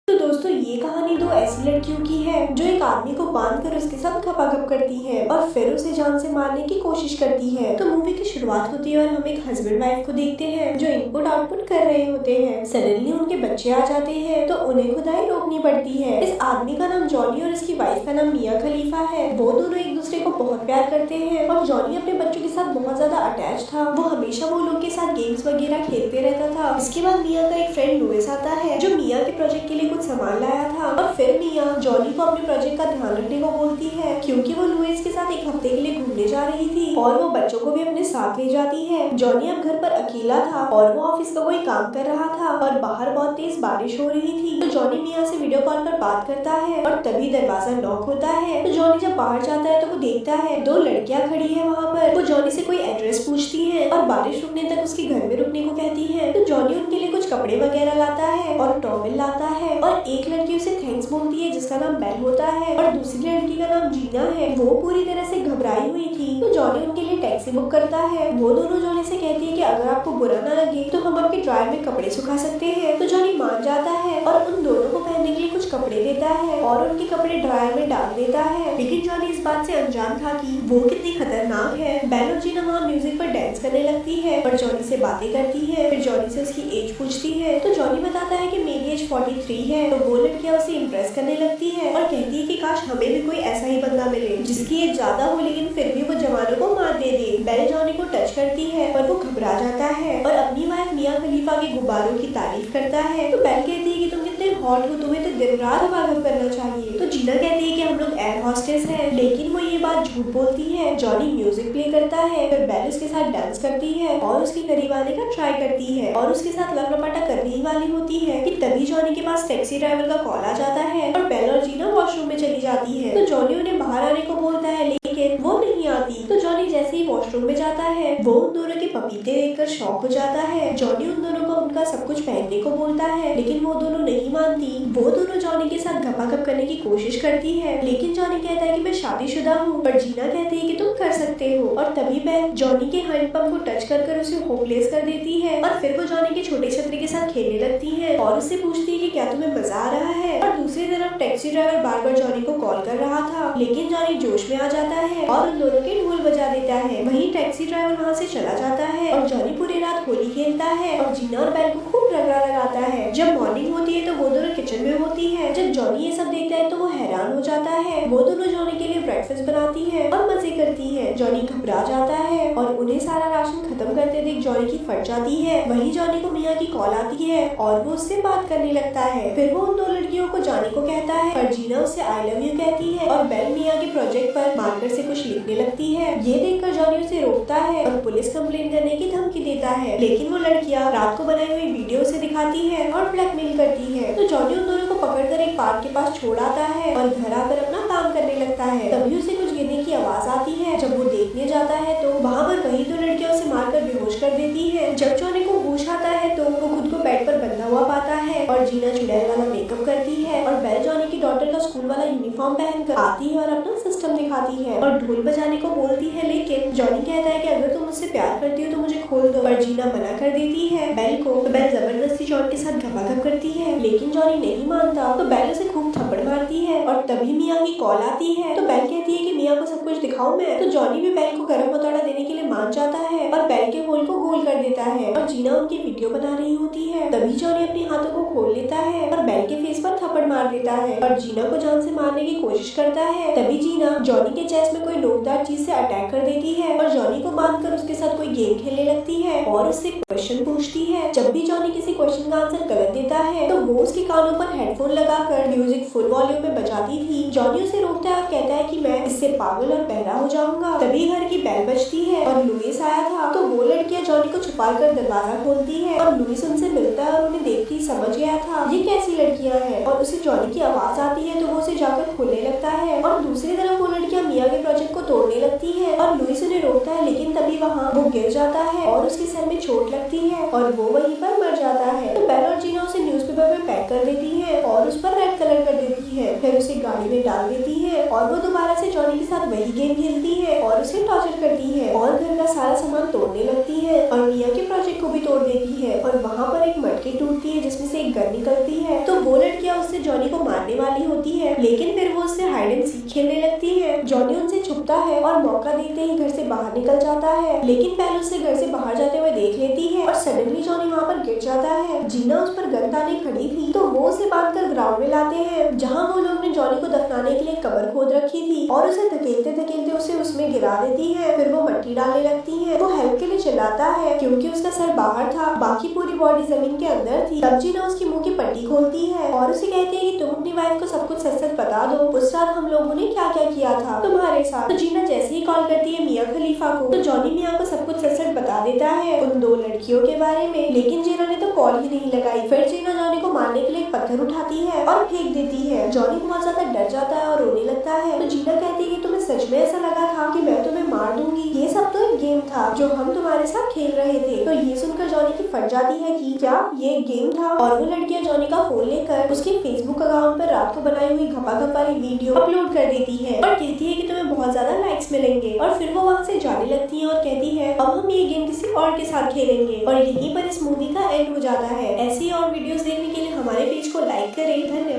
तो दोस्तों ये कहानी दो ऐसी लड़कियों की है जो एक आदमी को बांधकर उसके साथ खपाखप करती है और फिर उसे जान से मारने की कोशिश करती है। तो मूवी की शुरुआत होती है और हम एक हस्बैंड वाइफ को देखते हैं जो इनपुट आउटपुट कर रहे होते हैं। सडनली उनके बच्चे आ जाते हैं तो उन्हें खुदाई रोकनी पड़ती है। इस आदमी का नाम जॉनी और इसकी वाइफ का नाम मिया खलीफा है। वो दोनों एक दूसरे को बहुत प्यार करते हैं और जॉनी अपने बच्चों के साथ बहुत ज्यादा अटैच था। वो हमेशा वो लोग के साथ गेम्स वगैरह खेलते रहता था। इसके बाद मिया का एक फ्रेंड लुइस आता है जो मिया के प्रोजेक्ट के लिए कुछ सामान लाया था और फिर मिया जॉनी को अपने प्रोजेक्ट का ध्यान रखने को बोलती है क्योंकि वो लुइस के साथ एक हफ्ते के लिए घूमने जा रही थी और वो बच्चों को भी अपने साथ ले जाती है। जॉनी अब घर पर अकेला था और वो ऑफिस का कोई काम कर रहा था और बाहर बहुत तेज बारिश हो रही थी। तो जॉनी मिया से वीडियो कॉल पर बात करता है और तभी दरवाजा लॉक होता है। तो जॉनी जब बाहर जाता है तो वो देखता है दो लड़कियां खड़ी है वहाँ पर। वो जॉनी से कोई एड्रेस पूछती है और बारिश रुकने तक उसके घर में रुकने को कहती है। तो जॉनी उनके लिए कुछ कपड़े वगैरह लाता है और टॉवेल लाता है और एक लड़की उसे थैंक्स बोलती है जिसका नाम बेल होता है और दूसरी लड़की का नाम जीना है। वो पूरी तरह से घबराई हुई थी। तो जॉनी उनके लिए टैक्सी बुक करता है। वो दोनों जॉनी से कहती है कि अगर आपको बुरा ना लगे तो हम आपके ड्रायर में कपड़े सुखा सकते हैं। तो जॉनी मान जाता है और उन दोनों को पहनने के लिए कुछ कपड़े देता है और उनके कपड़े ड्रायर में डाल देता है। लेकिन जॉनी इस बात से अनजान था कि वो कितनी खतरनाक है। बेल और जीना वहाँ म्यूजिक पर डांस करने लगती है और जॉनी से बातें करती है। फिर जॉनी से उसकी एज पूछती है तो जॉनी बताता है कि मेरी एज 43 है। तो वो लड़कियां उसे इम्प्रेस करने लगती है और कहती है कि काश हमें भी कोई ऐसा ही बंदा मिले जिसकी एज ज्यादा हो लेकिन फिर भी वो जवानों को मार दे दे। बेल जॉनी को टच करती है पर वो घबरा जाता है और अपनी वाइफ मिया खलीफा के गुब्बारों की तारीफ करता है। तो बेल कहती है कि तुम कितने हॉट हो, तुम्हें तो दिन रात हवागम करना चाहिए। तो जीना कहती है कि हम लोग एयर हॉस्टेस हैं, लेकिन वो ये बात झूठ बोलती है। जॉनी म्यूजिक प्ले करता है, फिर बेल उसके साथ डांस करती है और उसके करीब आने का ट्राई करती है और उसके साथ लपलपाटा करने ही वाली होती है कि तभी जॉनी के पास टैक्सी ड्राइवर का कॉल आ जाता है और बेल और जीना वॉशरूम में चली जाती है। तो जॉनी उन्हें बाहर आने को बोलता है लेकिन वो नहीं आती। तो जॉनी जैसे ही वॉशरूम में जाता है वो उन दोनों के पपीते देखकर शॉक हो जाता है। जॉनी उन दोनों को उनका सब कुछ पहनने को बोलता है लेकिन वो दोनों नहीं मानती। वो दोनों जॉनी के साथ घपाघप करने की कोशिश करती है लेकिन जॉनी कहता है कि मैं शादीशुदा हूँ, पर जीना कहती है कि तुम कर सकते हो। और तभी बेल जॉनी के हैंडपंप को टच कर उसे होपलेस कर देती है और फिर वो जॉनी के छोटे छतरी के साथ खेलने लगती है और उससे पूछती है कि क्या तुम्हें मजा आ रहा है। और दूसरी तरफ टैक्सी ड्राइवर बार बार जॉनी को कॉल कर रहा था लेकिन जॉनी जोश में आ जाता है और उन दोनों के ढोल बजा देता है। वहीं टैक्सी ड्राइवर वहाँ से चला जाता है और जॉनी पूरी रात होली खेलता है और जीना और बेल को खूब रगड़ा लगाता है। जब मॉर्निंग होती है तो वो दोनों किचन में होती है। जब जॉनी ये सब देखता है तो वो हैरान हो जाता है। वो दोनों जॉनी के लिए ब्रेकफास्ट बनाती है और मजे करती है। जॉनी घबरा जाता है और उन्हें सारा राशन खत्म करते देख जॉनी की फट जाती है। वहीं जॉनी को मिया की कॉल आती है और वो उससे बात करने लगता है। फिर वो उन दो लड़कियों को जाने को कहता है पर जीना उससे आई लव यू कहती है और बेल मिया के प्रोजेक्ट पर मार्कर से कुछ लिखने लगती है। ये देखकर जॉनी उसे रोकता है और पुलिस कंप्लेन करने की धमकी देता है लेकिन वो लड़कियां रात को बनाई हुई वीडियो से दिखाती है और ब्लैकमेल करती है। तो जॉनी उन दोनों को पकड़कर एक पार्क के पास छोड़ आता है और घर आकर अपना काम करने लगता है। तभी उसे कुछ गिरने की आवाज आती है। जब वो देखने जाता है तो वहाँ पर वही दो लड़कियां उसे मारकर बेहोश कर देती है। जब जॉनी को होश आता है तो वो खुद को बेड पर बंधा हुआ पाता है और जीना चुड़ैल वाला मेकअप करती है और बेल जॉनी की डॉटर का स्कूल वाला यूनिफॉर्म पहनकर आती है और अपना सिस्टम दिखाती है और ढोल बजाने को बोलती है लेकिन जॉनी कहता है कि अगर तुम मुझसे प्यार करती हो तो मुझे खोल दो, पर जीना मना कर देती है बेल को। तो बेल जबरदस्ती जॉन के साथ घपाघप करती है लेकिन जॉनी नहीं मानता। तो बेल उसे खूब थप्पड़ मारती है और तभी मिया की कॉल आती है। तो बेल कहती है कि मिया को सब कुछ दिखाऊं मैं। तो जॉनी भी बेल को गरम हथौड़ा देने के लिए मान जाता है और बेल के होल को गोल कर देता है और जीना उनकी वीडियो बना रही होती है। तभी जॉनी अपने हाथों को खोल लेता है और बेल के फेस पर थप्पड़ मार देता है और जीना को जान से मारने की कोशिश करता है। तभी जीना जॉनी के चेस्ट में कोई नोकदार चीज से अटैक कर देती है और जॉनी को बांधकर उसके साथ कोई गेम खेलने लगती है और उससे क्वेश्चन पूछती है। जब भी जॉनी किसी क्वेश्चन का आंसर गलत देता है तो वो उसके कानों पर हेडफोन लगाकर म्यूजिक फुल वॉल्यूम में बजाती थी। जॉनी उसे रोकता है और कहता है कि मैं इससे पागल और बहरा हो जाऊंगा। तभी घर की बेल बजती है और लुइस आया था। तो वो लड़कियां जॉनी को छुपाकर दरवाजा खोलती है और लुइस उनसे मिलता है और उन्हें देखते ही समझ गया था ये कैसी लड़कियां हैं और उसे जॉनी की आवाज आती है तो वो उसे जाकर खोलने लगता है। और दूसरी तरफ वो लड़कियां मिया के प्रोजेक्ट को तोड़ने लगती है और लुइस उन्हें रोकता है लेकिन तभी वहाँ वो गिर जाता है और उसके सर में चोट लगती है और वो वहीं पर मर जाता है। तो बेल और जीना उसे न्यूज़पेपर में पैक कर देती है और उस पर रेड कलर कर देती है। है, फिर उसे गाड़ी में डाल देती है और वो दोबारा से जॉनी के साथ वही गेम खेलती है और उसे टॉर्चर करती है और घर का सारा सामान तोड़ने लगती है और मिया के प्रोजेक्ट को भी तोड़ देती है और वहाँ पर एक मटकी टूटती है जिसमें से एक गन निकलती है। तो वो लड़कियां उससे जॉनी को मारने वाली होती है, लेकिन फिर वो उससे हाइड एंड सीक खेलने लगती है। जॉनी उनसे छुपता है और मौका देखते ही घर से बाहर निकल जाता है, लेकिन पहले उसे घर से बाहर जाते हुए देख लेती है और सडनली जॉनी वहाँ पर गिर जाता है। जीना उस पर गन ताने खड़ी थी, तो वो उसे बांधकर ग्राउंड में लाते हैं जहाँ वो लोग ने जॉनी को दफनाने के लिए कब्र खोद रखी थी और उसे धकेलते धकेलते उसे उसमें गिरा देती है। फिर वो मट्टी डालने लगती है। वो हेल्प के लिए चिल्लाता है क्योंकि उसका सर बाहर था, बाकी पूरी बॉडी जमीन के अंदर थी। तब जीना उसकी मुंह की पट्टी खोलती है और उसे कहती है कि तुम अपनी वाइफ को सब कुछ सच सच बता दो, उस रात हम लोगों ने क्या क्या किया था तुम्हारे साथ। तो जीना जैसे ही कॉल करती है मिया खलीफा को, तो जॉनी मिया को सब कुछ सच सच बता देता है उन दो लड़कियों के बारे में, लेकिन जीना ने तो कॉल ही नहीं लगाई। फिर जीना जॉनी को मारने के लिए एक पत्थर उठाती है और फेंक देती है। जॉनी बहुत ज्यादा डर जाता है और रोने लगता है। तो जीना कहती है कि तुम्हें सच में ऐसा लगा था कि मैं तुम्हें मार दूंगी, ये सब तो एक गेम था जो हम तुम्हारे साथ खेल रहे थे। तो ये सुनकर जॉनी की फट जाती है कि क्या ये एक गेम था, और वो लड़कियां जॉनी का फोन लेकर उसके फेसबुक अकाउंट पर रात को बनाई हुई घपाघप वाली वीडियो अपलोड कर देती है और कहती है कि तुम्हें बहुत ज्यादा लाइक्स मिलेंगे। और फिर वो वहाँ से जाने लगती है और कहती है अब हम ये गेम किसी और के साथ खेलेंगे, और यहीं पर इस मूवी का एंड हो जाता है। ऐसी और वीडियोस देखने के लिए हमारे पेज को लाइक करें। धन्यवाद।